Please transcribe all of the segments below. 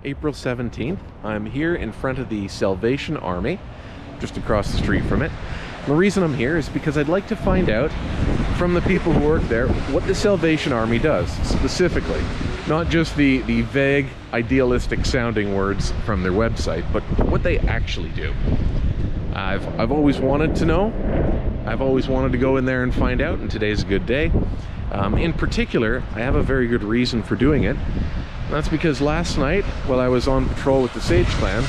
April 17th. I'm here in front of the Salvation Army, just across the street from it. And the reason I'm here is because I'd like to find out from the people who work there what the Salvation Army does, specifically. Not just the vague, idealistic sounding words from their website, but what they actually do. I've always wanted to know. I've always wanted to go in there and find out, and today's a good day. In particular, I have a very good reason for doing it. That's because last night, while I was on patrol with the Sage Clan,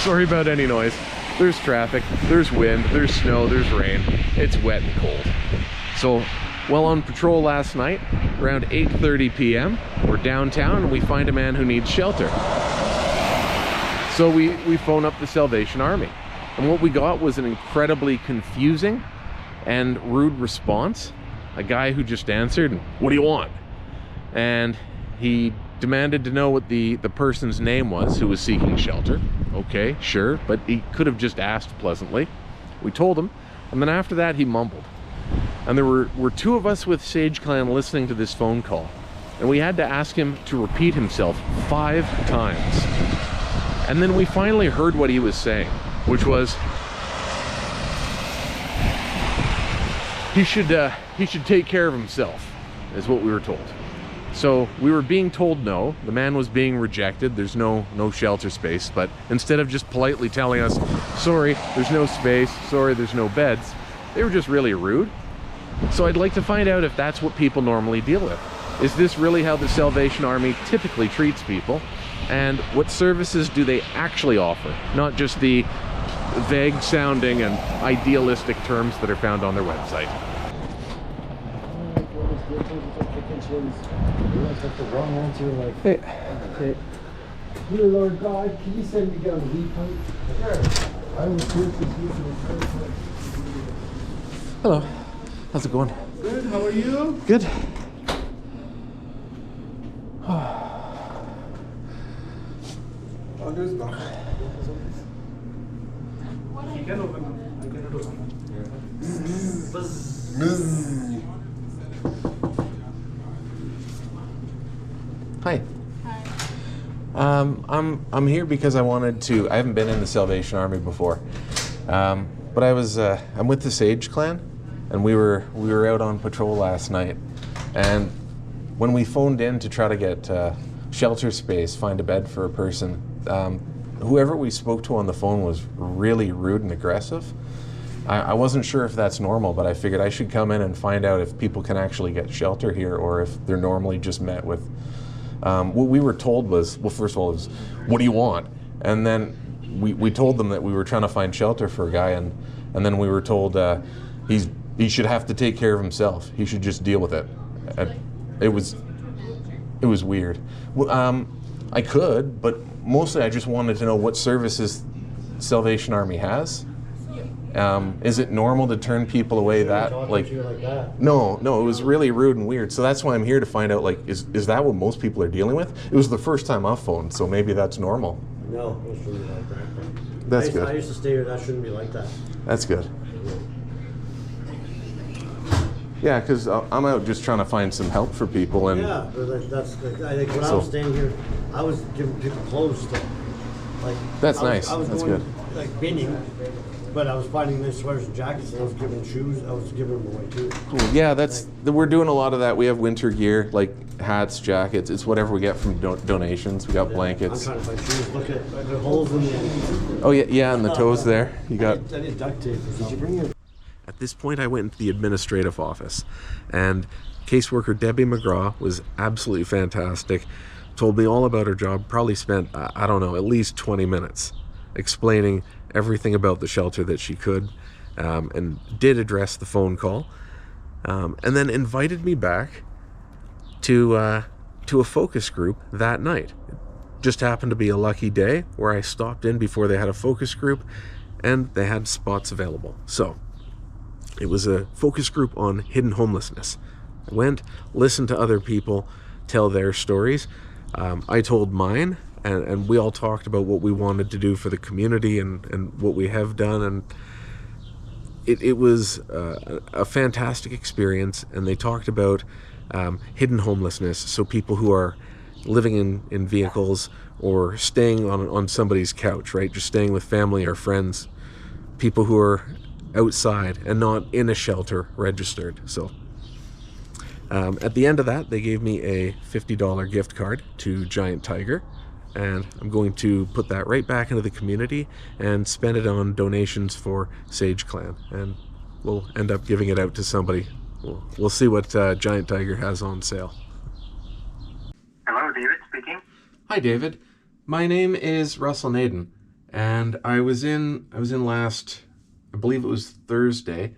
sorry about any noise, there's traffic, there's wind, there's snow, there's rain, it's wet and cold. So, while on patrol last night, around 8:30 p.m., we're downtown and we find a man who needs shelter. So we phone up the Salvation Army. And what we got was an incredibly confusing and rude response. A guy who just answered, "What do you want?" And he demanded to know what the person's name was who was seeking shelter. Okay, sure, but he could have just asked pleasantly. We told him, and then after that he mumbled. And there were two of us with Sage Clan listening to this phone call, and we had to ask him to repeat himself 5 times. And then we finally heard what he was saying, which was he should take care of himself, is what we were told. So we were being told no, the man was being rejected, there's no shelter space, but instead of just politely telling us, sorry, there's no space, sorry, there's no beds, they were just really rude. So I'd like to find out if that's what people normally deal with. Is this really how the Salvation Army typically treats people? And what services do they actually offer? Not just the vague sounding and idealistic terms that are found on their website. Hey. Dear Lord God, can you send me down the heat pipe? Sure. I was Hello. How's it going? Good, how are you? Good. Oh, there's nothing. You can open them. I can open them. Hi. Hi. I'm here because I haven't been in the Salvation Army before. But I'm with the Sage Clan, and we were out on patrol last night. And when we phoned in to try to get shelter space, find a bed for a person, whoever we spoke to on the phone was really rude and aggressive. I wasn't sure if that's normal, but I figured I should come in and find out if people can actually get shelter here, or if they're normally just met with what we were told was, well, first of all, it was, what do you want? And then we told them that we were trying to find shelter for a guy, and then we were told he should have to take care of himself. He should just deal with it. It was weird. I could, but mostly I just wanted to know what services Salvation Army has. Is it normal to turn people away that? No, it was really rude and weird. So that's why I'm here to find out, like, is that what most people are dealing with? It was the first time I've phoned, so maybe that's normal. No, it shouldn't be like that. That's good. I used to stay here, that shouldn't be like that. That's good. Yeah, because I'm out just trying to find some help for people, and yeah, but that's I think when I was staying here, I was giving people clothes to, like. That's nice. I was That's going, good. like binning, but I was finding nice sweaters and jackets, and I was giving shoes. I was giving them away too. Cool. Yeah, we're doing a lot of that. We have winter gear, like hats, jackets. It's whatever we get from donations. We got blankets. I'm trying to find shoes. Look at the holes in the. Oh yeah, and the toes there. You got. I need duct tape. Did you bring your? At this point, I went into the administrative office, and caseworker Debbie McGraw was absolutely fantastic. Told me all about her job. Probably spent, I don't know, at least 20 minutes explaining everything about the shelter that she could, and did address the phone call, and then invited me back to a focus group that night. It just happened to be a lucky day where I stopped in before they had a focus group, and they had spots available. So it was a focus group on hidden homelessness. I went, listened to other people tell their stories. I told mine, and we all talked about what we wanted to do for the community and what we have done. And it was a fantastic experience. And they talked about hidden homelessness. So people who are living in vehicles or staying on somebody's couch, right? Just staying with family or friends, people who are outside and not in a shelter registered. So at the end of that, they gave me a $50 gift card to Giant Tiger, and I'm going to put that right back into the community and spend it on donations for Sage Clan, and we'll end up giving it out to somebody. We'll see what Giant Tiger has on sale. Hello, David speaking. Hi, David. My name is Russell Naden, and I was in last, I believe it was Thursday,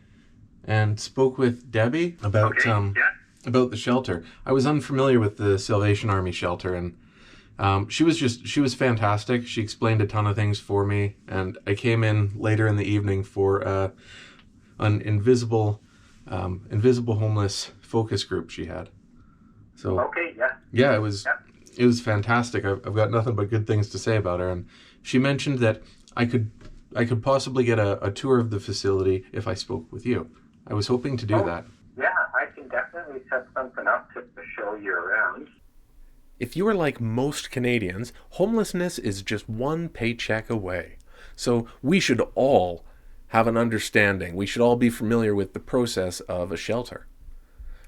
and spoke with Debbie about about the shelter. I was unfamiliar with the Salvation Army shelter, and she was fantastic. She explained a ton of things for me, and I came in later in the evening for an invisible homeless focus group she had. So it was fantastic. I've got nothing but good things to say about her, and she mentioned that I could possibly get a tour of the facility if I spoke with you. I was hoping to do that. Yeah, I can definitely set something up to show you around. If you are like most Canadians, homelessness is just one paycheck away. So we should all have an understanding. We should all be familiar with the process of a shelter.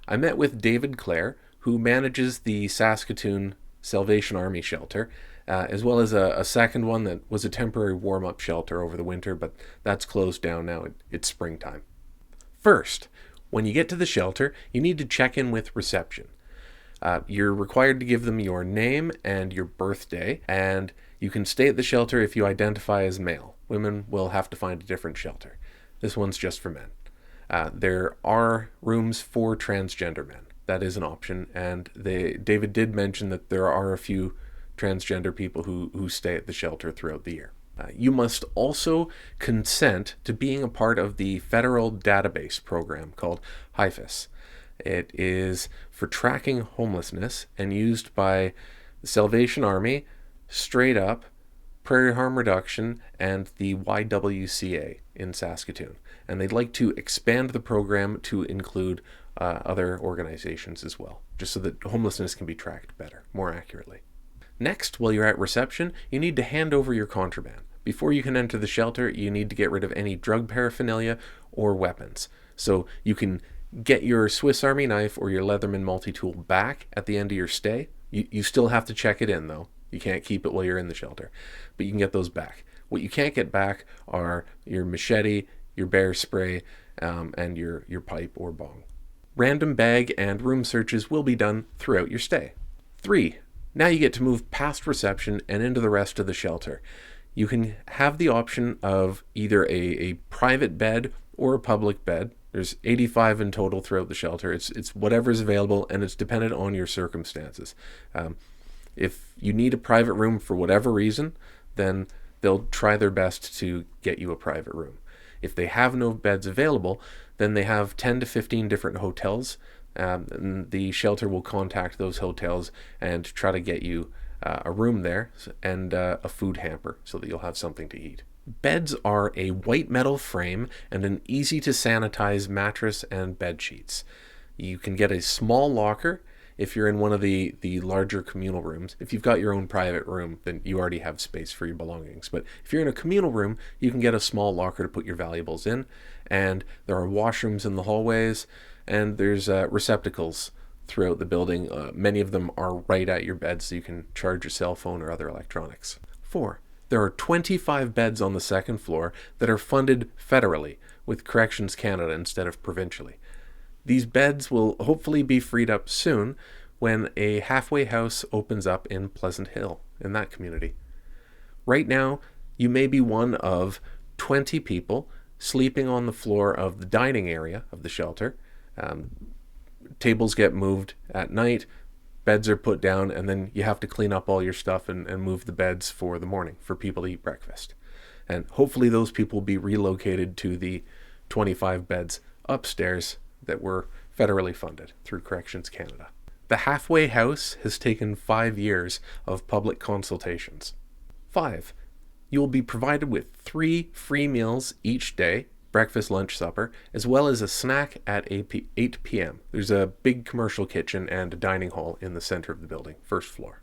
I met with David Clare, who manages the Saskatoon Salvation Army shelter, as well as a second one that was a temporary warm-up shelter over the winter, but that's closed down now. It's springtime. First, when you get to the shelter, you need to check in with reception. You're required to give them your name and your birthday, and you can stay at the shelter if you identify as male. Women will have to find a different shelter. This one's just for men. There are rooms for transgender men. That is an option, and David did mention that there are a few transgender people who stay at the shelter throughout the year. You must also consent to being a part of the federal database program called HIFIS. It is for tracking homelessness and used by the Salvation Army, Straight Up, Prairie Harm Reduction, and the YWCA in Saskatoon. And they'd like to expand the program to include other organizations as well, just so that homelessness can be tracked better, more accurately. Next, while you're at reception, you need to hand over your contraband. Before you can enter the shelter, you need to get rid of any drug paraphernalia or weapons. So you can get your Swiss Army knife or your Leatherman multi-tool back at the end of your stay. You still have to check it in, though. You can't keep it while you're in the shelter, but you can get those back. What you can't get back are your machete, your bear spray, and your pipe or bong. Random bag and room searches will be done throughout your stay. 3. Now you get to move past reception and into the rest of the shelter. You can have the option of either a private bed or a public bed. There's 85 in total throughout the shelter. It's whatever's available, and it's dependent on your circumstances. If you need a private room for whatever reason, then they'll try their best to get you a private room. If they have no beds available, then they have 10 to 15 different hotels. And the shelter will contact those hotels and try to get you a room there and a food hamper so that you'll have something to eat. Beds are a white metal frame and an easy to sanitize mattress and bed sheets. You can get a small locker if you're in one of the larger communal rooms. If you've got your own private room, then you already have space for your belongings. But if you're in a communal room, you can get a small locker to put your valuables in. And there are washrooms in the hallways, and there's receptacles throughout the building. Many of them are right at your bed, so you can charge your cell phone or other electronics. 4. There are 25 beds on the second floor that are funded federally with Corrections Canada instead of provincially. These beds will hopefully be freed up soon when a halfway house opens up in Pleasant Hill in that community. Right now, you may be one of 20 people sleeping on the floor of the dining area of the shelter. Tables get moved at night, beds are put down, and then you have to clean up all your stuff and move the beds for the morning for people to eat breakfast. And hopefully those people will be relocated to the 25 beds upstairs that were federally funded through Corrections Canada. The halfway house has taken 5 years of public consultations. 5. You will be provided with 3 free meals each day, breakfast, lunch, supper, as well as a snack at 8 p.m. There's a big commercial kitchen and a dining hall in the center of the building, first floor.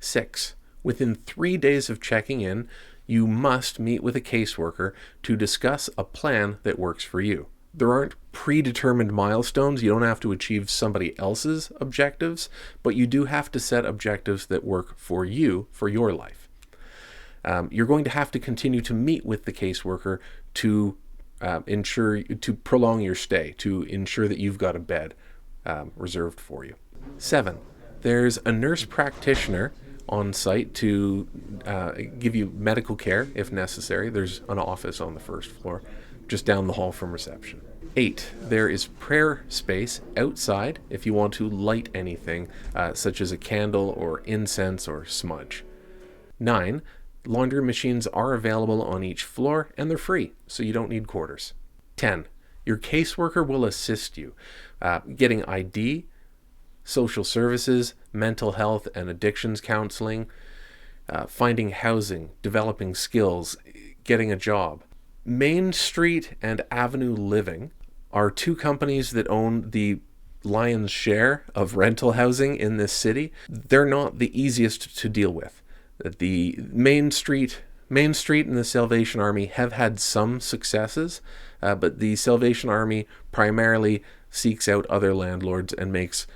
6. Within 3 days of checking in, you must meet with a caseworker to discuss a plan that works for you. There aren't predetermined milestones. You don't have to achieve somebody else's objectives, but you do have to set objectives that work for you, for your life. You're going to have to continue to meet with the caseworker to prolong your stay, to ensure that you've got a bed reserved for you. 7. There's a nurse practitioner on site to give you medical care if necessary. There's an office on the first floor, just down the hall from reception. 8. There is prayer space outside if you want to light anything, such as a candle or incense or smudge. 9. Laundry machines are available on each floor, and they're free, so you don't need quarters. 10. Your caseworker will assist you getting ID, social services, mental health and addictions counseling, finding housing, developing skills, getting a job. Main Street and Avenue Living are 2 companies that own the lion's share of rental housing in this city. They're not the easiest to deal with. The Main Street and the Salvation Army have had some successes, but the Salvation Army primarily seeks out other landlords and makes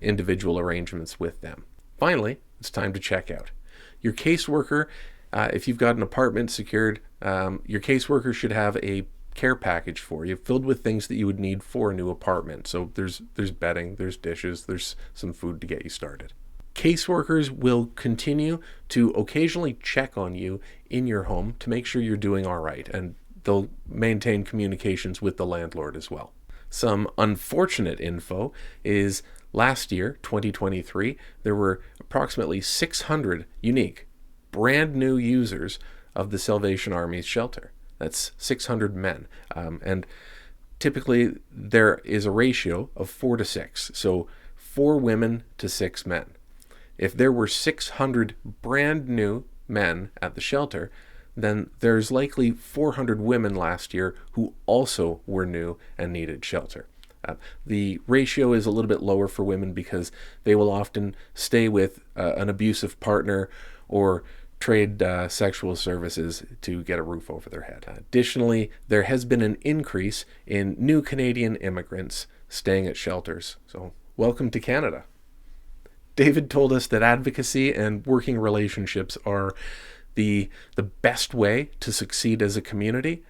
individual arrangements with them. Finally, it's time to check out. Your caseworker, if you've got an apartment secured, your caseworker should have a care package for you filled with things that you would need for a new apartment. So there's bedding, there's dishes, there's some food to get you started. Caseworkers will continue to occasionally check on you in your home to make sure you're doing all right, and they'll maintain communications with the landlord as well. Some unfortunate info is last year, 2023, there were approximately 600 unique, brand new users of the Salvation Army's shelter. That's 600 men. And typically there is a ratio of 4 to 6. So 4 women to 6 men. If there were 600 brand new men at the shelter, then there's likely 400 women last year who also were new and needed shelter. The ratio is a little bit lower for women because they will often stay with an abusive partner or trade sexual services to get a roof over their head. Additionally, there has been an increase in new Canadian immigrants staying at shelters. So welcome to Canada. David told us that advocacy and working relationships are the best way to succeed as a community.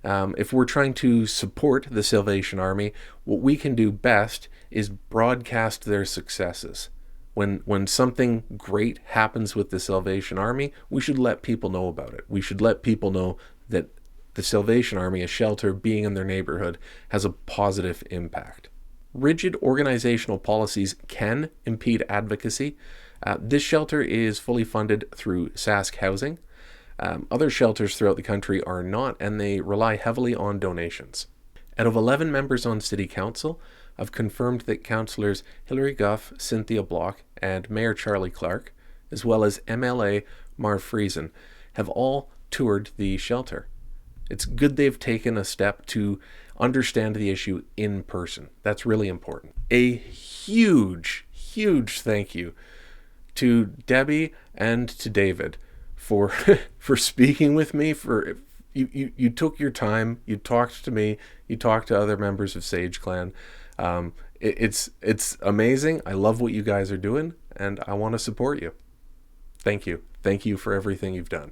If we're trying to support the Salvation Army, what we can do best is broadcast their successes. When something great happens with the Salvation Army, we should let people know about it. We should let people know that the Salvation Army, a shelter being in their neighborhood, has a positive impact. Rigid organizational policies can impede advocacy. This shelter is fully funded through Sask Housing. Other shelters throughout the country are not, and they rely heavily on donations. Out of 11 members on City Council, I've confirmed that Councillors Hilary Gough, Cynthia Block, and Mayor Charlie Clark, as well as MLA Marv Friesen, have all toured the shelter. It's good they've taken a step to understand the issue in person. That's really important. A huge, huge thank you to Debbie and to David for for speaking with me. For you took your time, you talked to me, you talked to other members of Sage Clan. It's amazing. I love what you guys are doing, and I want to support you. Thank you for everything you've done.